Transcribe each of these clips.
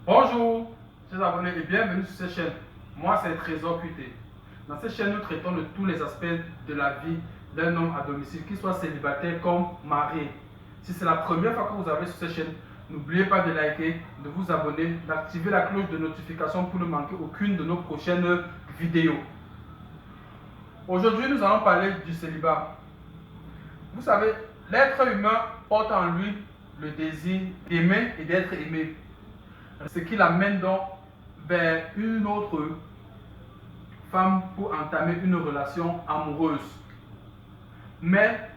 Bonjour, chers abonnés et bienvenue sur cette chaîne. Moi, c'est Trésor QT. Dans cette chaîne, nous traitons de tous les aspects de la vie d'un homme à domicile, qu'il soit célibataire comme marié. Si c'est la première fois que vous arrivez sur cette chaîne, n'oubliez pas de liker, de vous abonner, d'activer la cloche de notification pour ne manquer aucune de nos prochaines vidéos. Aujourd'hui, nous allons parler du célibat. Vous savez, l'être humain porte en lui le désir d'aimer et d'être aimé. Ce qui l'amène donc vers une autre femme pour entamer une relation amoureuse. Mais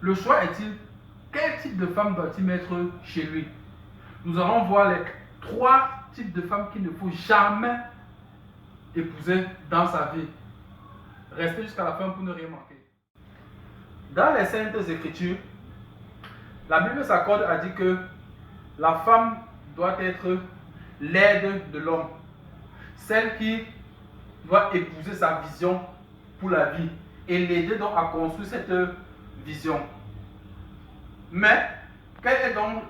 le choix est-il, quel type de femme doit-il mettre chez lui? Nous allons voir les 3 types de femmes qu'il ne faut jamais épouser dans sa vie. Restez jusqu'à la fin pour ne rien manquer. Dans les Saintes Écritures, la Bible s'accorde à dire que la femme doit être l'aide de l'homme, celle qui doit épouser sa vision pour la vie et l'aider donc à construire cette vision. Mais quel est donc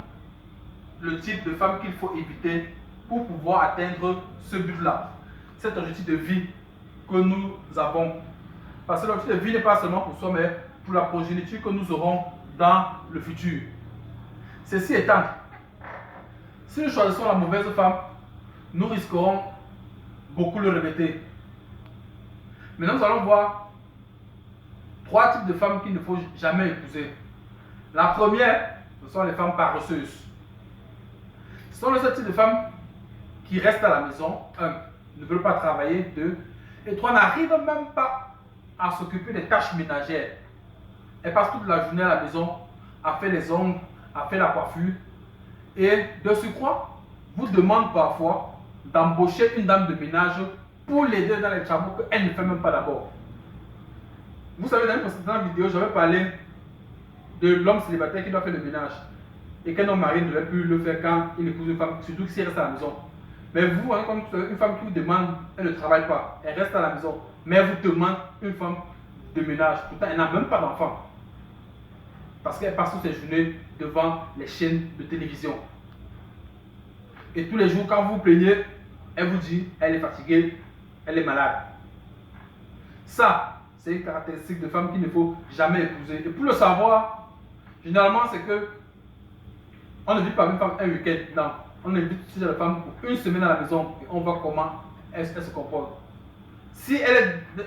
le type de femme qu'il faut éviter pour pouvoir atteindre ce but-là, cet objectif de vie que nous avons? Parce que l'objectif de vie n'est pas seulement pour soi, mais pour la progéniture que nous aurons dans le futur. Ceci étant, si nous choisissons la mauvaise femme, nous risquerons beaucoup le regretter. Maintenant, nous allons voir 3 types de femmes qu'il ne faut jamais épouser. La première, ce sont les femmes paresseuses. Ce sont ce type de femmes qui restent à la maison, 1, ne veulent pas travailler, 2, et 3, n'arrivent même pas à s'occuper des tâches ménagères. Elles passent toute la journée à la maison, à faire les ongles, à faire la coiffure, et de surcroît, vous demande parfois d'embaucher une dame de ménage pour l'aider dans les travaux qu'elle ne fait même pas d'abord. Vous savez, dans une précédente vidéo, j'avais parlé de l'homme célibataire qui doit faire le ménage et qu'un homme marié ne devait plus le faire quand il épouse une femme, surtout si elle reste à la maison. Mais vous voyez comme une femme qui vous demande, elle ne travaille pas, elle reste à la maison, mais elle vous demande une femme de ménage. Pourtant, elle n'a même pas d'enfant. Parce qu'elle passe toutes ses journées devant les chaînes de télévision. Et tous les jours, quand vous vous plaignez, elle vous dit, elle est fatiguée, elle est malade. Ça, c'est une caractéristique de femme qu'il ne faut jamais épouser. Et pour le savoir, généralement, c'est que on ne vit pas une femme un week-end. Non, on invite la femme pour une semaine à la maison et on voit comment elle se comporte. Si elle est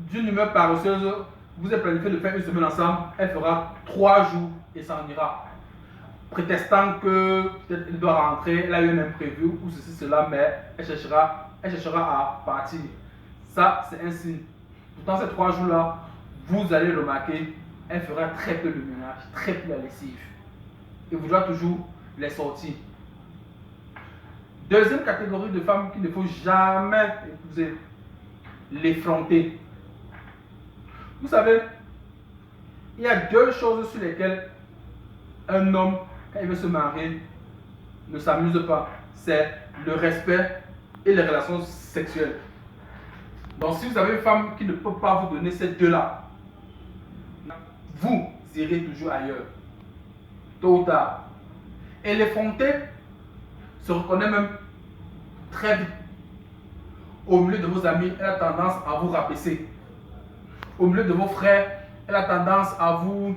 d'une humeur paresseuse, vous êtes planifié de faire une semaine ensemble, elle fera 3 jours et s'en ira. Prétextant que peut-être elle doit rentrer, elle a eu un imprévu ou ceci, cela, mais elle cherchera à partir. Ça, c'est un signe. Pourtant, ces 3 jours-là, vous allez remarquer, elle fera très peu de ménage, très peu la lessive. Et vous devez toujours les sortir. Deuxième catégorie de femmes qu'il ne faut jamais épouser, l'effronter. Vous savez, il y a 2 choses sur lesquelles un homme, quand il veut se marier, ne s'amuse pas. C'est le respect et les relations sexuelles. Donc si vous avez une femme qui ne peut pas vous donner ces 2-là, vous irez toujours ailleurs, tôt ou tard. Et l'effronter se reconnaît même très vite. Au milieu de vos amis, elle a tendance à vous rabaisser. Au milieu de vos frères, elle a tendance à vous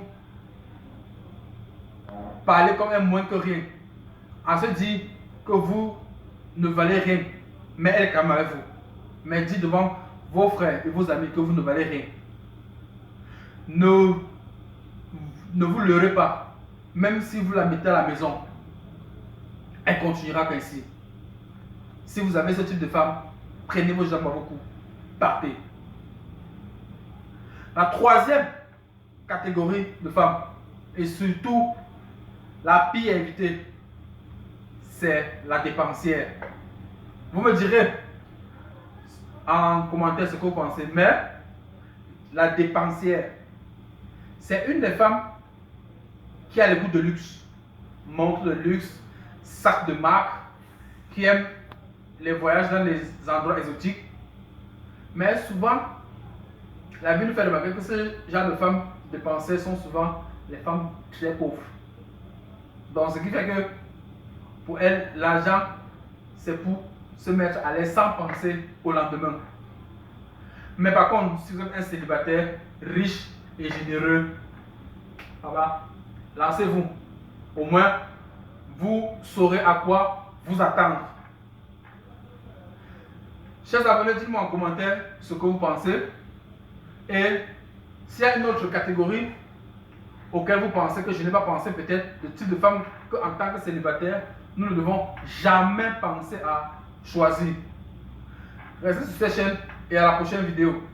parler comme un moins que rien. À se dire que vous ne valez rien, mais elle est quand même avec vous. Mais dit devant vos frères et vos amis que vous ne valez rien. Ne vous leurrez pas. Même si vous la mettez à la maison, elle continuera ainsi. Si vous avez ce type de femme, prenez vos jambes à beaucoup. Partez. La 3e catégorie de femmes, et surtout la pire à éviter, c'est la dépensière. Vous me direz en commentaire ce que vous pensez, mais la dépensière, c'est une des femmes qui a le goût de luxe, montre de luxe, sac de marque, qui aime les voyages dans les endroits exotiques. Mais souvent, la vie nous fait remarquer que ce genre de femmes dépensières sont souvent les femmes très pauvres. Donc, ce qui fait que pour elles, l'argent c'est pour se mettre à l'aise sans penser au lendemain. Mais par contre, si vous êtes un célibataire riche et généreux, voilà, lancez-vous. Au moins, vous saurez à quoi vous attendre. Chers abonnés, dites-moi en commentaire ce que vous pensez. Et s'il y a une autre catégorie auquel vous pensez que je n'ai pas pensé, peut-être le type de femme qu'en tant que célibataire, nous ne devons jamais penser à choisir. Restez sur cette chaîne et à la prochaine vidéo.